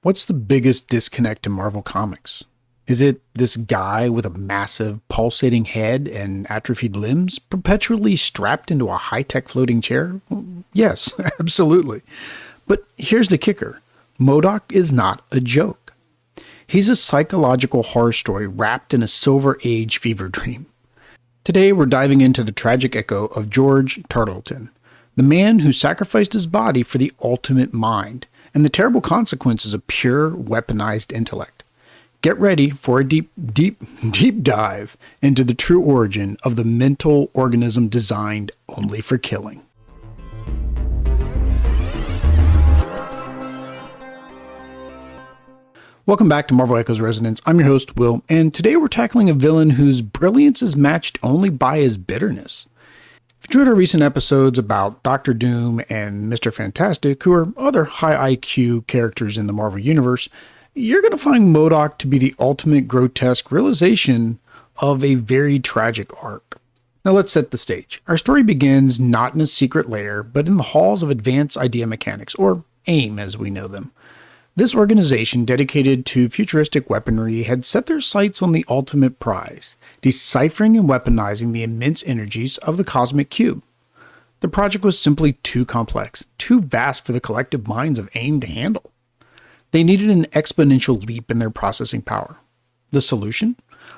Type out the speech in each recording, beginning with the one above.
What's the biggest disconnect in Marvel Comics? Is it this guy with a massive pulsating head and atrophied limbs perpetually strapped into a high-tech floating chair? Yes, absolutely. But here's the kicker. M.O.D.O.K is not a joke. He's a psychological horror story wrapped in a Silver Age fever dream. Today we're diving into the tragic echo of George Tarleton, the man who sacrificed his body for the ultimate mind, and the terrible consequences of pure, weaponized intellect. Get ready for a deep dive into the true origin of the mental organism designed only for killing. Welcome back to Marvel Echoes Resonance. I'm your host, Will, and today we're tackling a villain whose brilliance is matched only by his bitterness. If you enjoyed our recent episodes about Dr. Doom and Mr. Fantastic, who are other high IQ characters in the Marvel Universe, you're going to find M.O.D.O.K to be the ultimate grotesque realization of a very tragic arc. Now let's set the stage. Our story begins not in a secret lair, but in the halls of Advanced Idea Mechanics, or A.I.M as we know them. This organization dedicated to futuristic weaponry had set their sights on the ultimate prize, deciphering and weaponizing the immense energies of the cosmic cube. The project was simply too complex, too vast for the collective minds of A.I.M to handle. They needed an exponential leap in their processing power. The solution?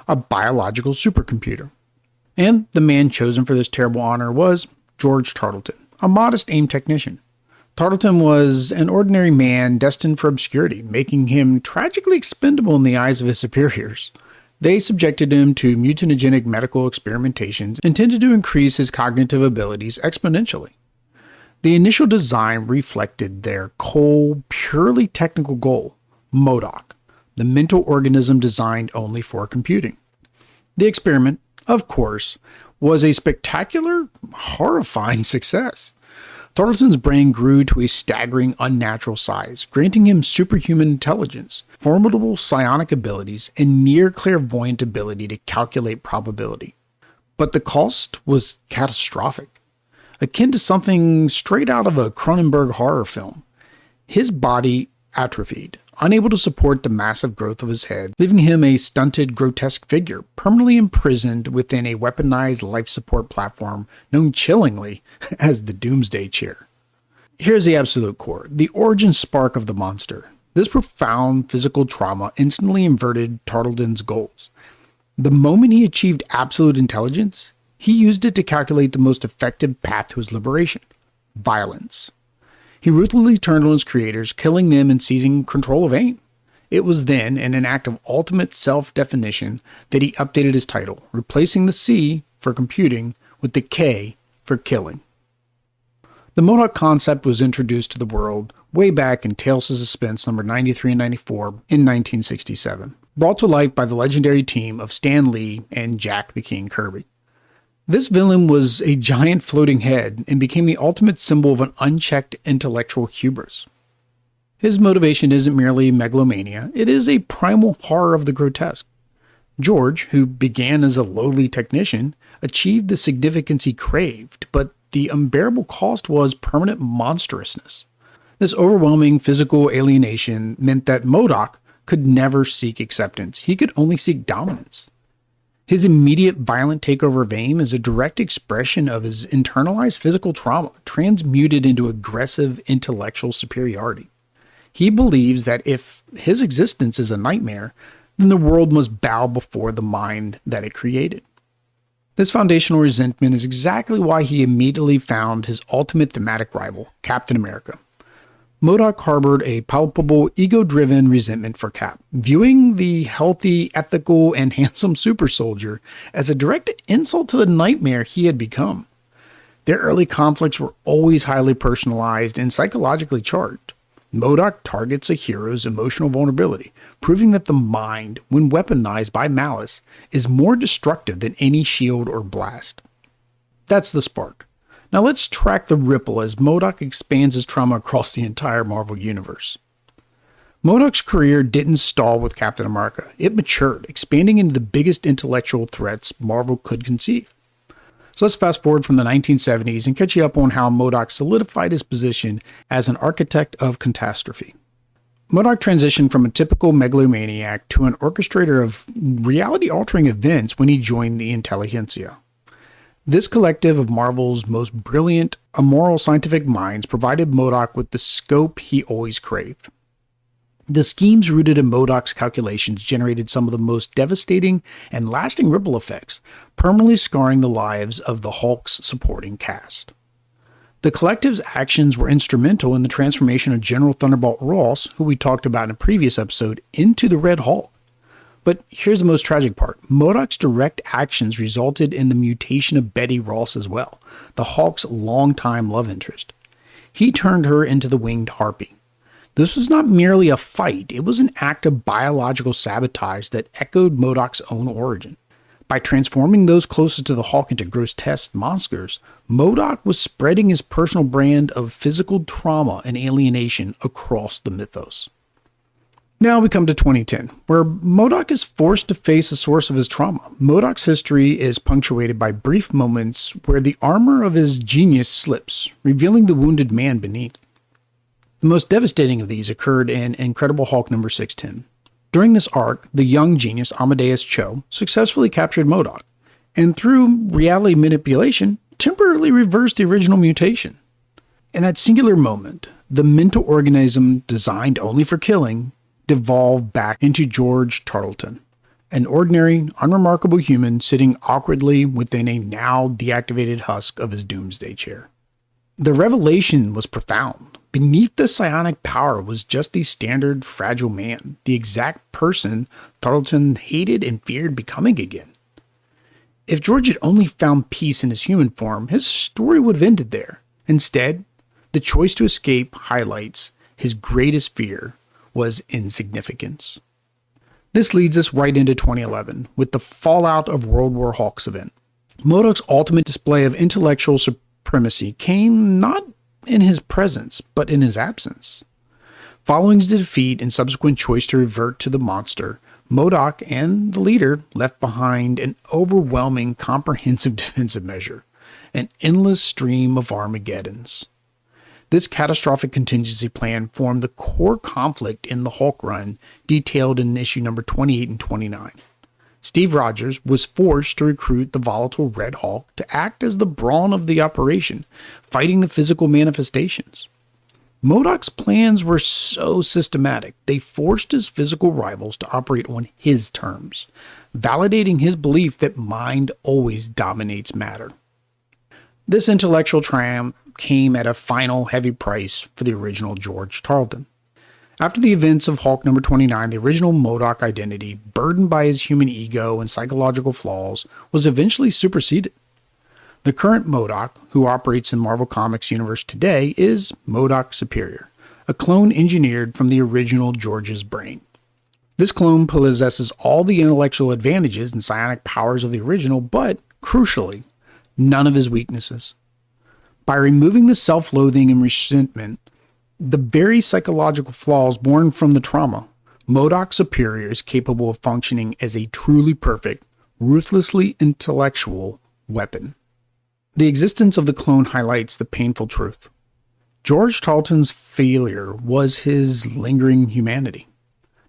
A biological supercomputer. And the man chosen for this terrible honor was George Tarleton, a modest A.I.M technician. Tarleton was an ordinary man destined for obscurity, making him tragically expendable in the eyes of his superiors. They subjected him to mutagenic medical experimentations intended to increase his cognitive abilities exponentially. The initial design reflected their cold, purely technical goal, M.O.D.O.K, the mental organism designed only for computing. The experiment, of course, was a spectacular, horrifying success. Tarleton's brain grew to a staggering, unnatural size, granting him superhuman intelligence, formidable psionic abilities, and near clairvoyant ability to calculate probability. But the cost was catastrophic, akin to something straight out of a Cronenberg horror film. His body atrophied, unable to support the massive growth of his head, leaving him a stunted, grotesque figure, permanently imprisoned within a weaponized life support platform known chillingly as the Doomsday Chair. Here's the absolute core, the origin spark of the monster. This profound physical trauma instantly inverted Tarleton's goals. The moment he achieved absolute intelligence, he used it to calculate the most effective path to his liberation: violence. He ruthlessly turned on his creators, killing them and seizing control of A.I.M. It was then, in an act of ultimate self-definition, that he updated his title, replacing the C for computing with the K for killing. The M.O.D.O.K concept was introduced to the world way back in Tales of Suspense number 93 and 94 in 1967, brought to life by the legendary team of Stan Lee and Jack the King Kirby. This villain was a giant floating head and became the ultimate symbol of an unchecked intellectual hubris. His motivation isn't merely megalomania, it is a primal horror of the grotesque. George, who began as a lowly technician, achieved the significance he craved, but the unbearable cost was permanent monstrousness. This overwhelming physical alienation meant that M.O.D.O.K could never seek acceptance, he could only seek dominance. His immediate violent takeover of A.I.M is a direct expression of his internalized physical trauma, transmuted into aggressive intellectual superiority. He believes that if his existence is a nightmare, then the world must bow before the mind that it created. This foundational resentment is exactly why he immediately found his ultimate thematic rival, Captain America. M.O.D.O.K harbored a palpable, ego-driven resentment for Cap, viewing the healthy, ethical, and handsome super soldier as a direct insult to the nightmare he had become. Their early conflicts were always highly personalized and psychologically charged. M.O.D.O.K targets a hero's emotional vulnerability, proving that the mind, when weaponized by malice, is more destructive than any shield or blast. That's the spark. Now let's track the ripple as M.O.D.O.K expands his trauma across the entire Marvel Universe. M.O.D.O.K's career didn't stall with Captain America. It matured, expanding into the biggest intellectual threats Marvel could conceive. So let's fast forward from the 1970s and catch you up on how M.O.D.O.K solidified his position as an architect of catastrophe. M.O.D.O.K transitioned from a typical megalomaniac to an orchestrator of reality-altering events when he joined the Intelligencia. This collective of Marvel's most brilliant, immoral scientific minds provided M.O.D.O.K with the scope he always craved. The schemes rooted in M.O.D.O.K's calculations generated some of the most devastating and lasting ripple effects, permanently scarring the lives of the Hulk's supporting cast. The collective's actions were instrumental in the transformation of General Thunderbolt Ross, who we talked about in a previous episode, into the Red Hulk. But here's the most tragic part. M.O.D.O.K's direct actions resulted in the mutation of Betty Ross as well, the Hulk's longtime love interest. He turned her into the winged Harpy. This was not merely a fight, it was an act of biological sabotage that echoed M.O.D.O.K's own origin. By transforming those closest to the Hulk into grotesque monsters, M.O.D.O.K was spreading his personal brand of physical trauma and alienation across the mythos. Now we come to 2010, where M.O.D.O.K is forced to face the source of his trauma. M.O.D.O.K's history is punctuated by brief moments where the armor of his genius slips, revealing the wounded man beneath. The most devastating of these occurred in Incredible Hulk number 610. During this arc, the young genius Amadeus Cho successfully captured M.O.D.O.K, and through reality manipulation, temporarily reversed the original mutation. In that singular moment, the mental organism designed only for killing devolved back into George Tarleton, an ordinary, unremarkable human sitting awkwardly within a now deactivated husk of his doomsday chair. The revelation was profound. Beneath the psionic power was just a standard, fragile man, the exact person Tarleton hated and feared becoming again. If George had only found peace in his human form, his story would have ended there. Instead, the choice to escape highlights his greatest fear was insignificance. This leads us right into 2011, with the fallout of World War Hulk's event. M.O.D.O.K's ultimate display of intellectual supremacy came not in his presence, but in his absence. Following his defeat and subsequent choice to revert to the monster, M.O.D.O.K and the leader left behind an overwhelming, comprehensive defensive measure, an endless stream of Armageddons. This catastrophic contingency plan formed the core conflict in the Hulk run, detailed in issue number 28 and 29. Steve Rogers was forced to recruit the volatile Red Hulk to act as the brawn of the operation, fighting the physical manifestations. M.O.D.O.K's plans were so systematic, they forced his physical rivals to operate on his terms, validating his belief that mind always dominates matter. This intellectual triumph came at a final heavy price for the original George Tarleton. After the events of Hulk number 29, the original M.O.D.O.K identity, burdened by his human ego and psychological flaws, was eventually superseded. The current M.O.D.O.K, who operates in Marvel Comics universe today, is M.O.D.O.K Superior, a clone engineered from the original George's brain. This clone possesses all the intellectual advantages and psionic powers of the original, but, crucially, none of his weaknesses. By removing the self-loathing and resentment, the very psychological flaws born from the trauma, M.O.D.O.K Superior is capable of functioning as a truly perfect, ruthlessly intellectual weapon. The existence of the clone highlights the painful truth. George Tarleton's failure was his lingering humanity.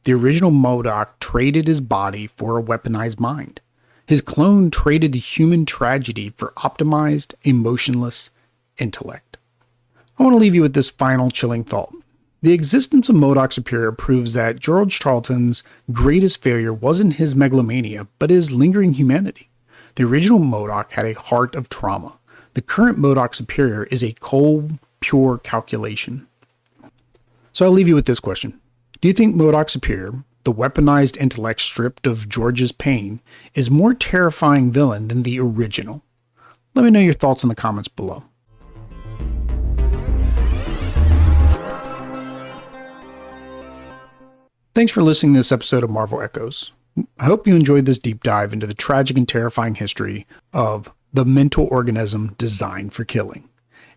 The original M.O.D.O.K traded his body for a weaponized mind. His clone traded the human tragedy for optimized, emotionless intellect. I want to leave you with this final chilling thought. The existence of M.O.D.O.K Superior proves that George Tarleton's greatest failure wasn't his megalomania, but his lingering humanity. The original M.O.D.O.K had a heart of trauma. The current M.O.D.O.K Superior is a cold, pure calculation. So I'll leave you with this question. Do you think M.O.D.O.K Superior, the weaponized intellect stripped of George's pain, is more terrifying villain than the original? Let me know your thoughts in the comments below. Thanks for listening to this episode of Marvel Echoes. I hope you enjoyed this deep dive into the tragic and terrifying history of the mental organism designed for killing.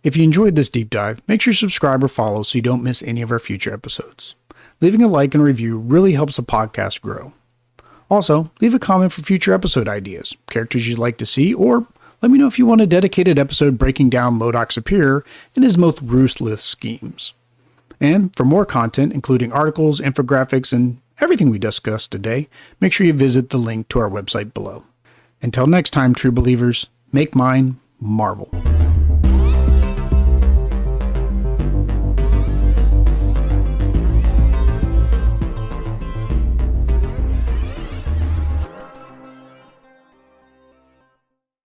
If you enjoyed this deep dive, make sure you subscribe or follow so you don't miss any of our future episodes. Leaving a like and a review really helps the podcast grow. Also, leave a comment for future episode ideas, characters you'd like to see, or let me know if you want a dedicated episode breaking down M.O.D.O.K Superior and his most ruthless schemes. And for more content, including articles, infographics, and everything we discussed today, make sure you visit the link to our website below. Until next time, true believers, make mind marvel.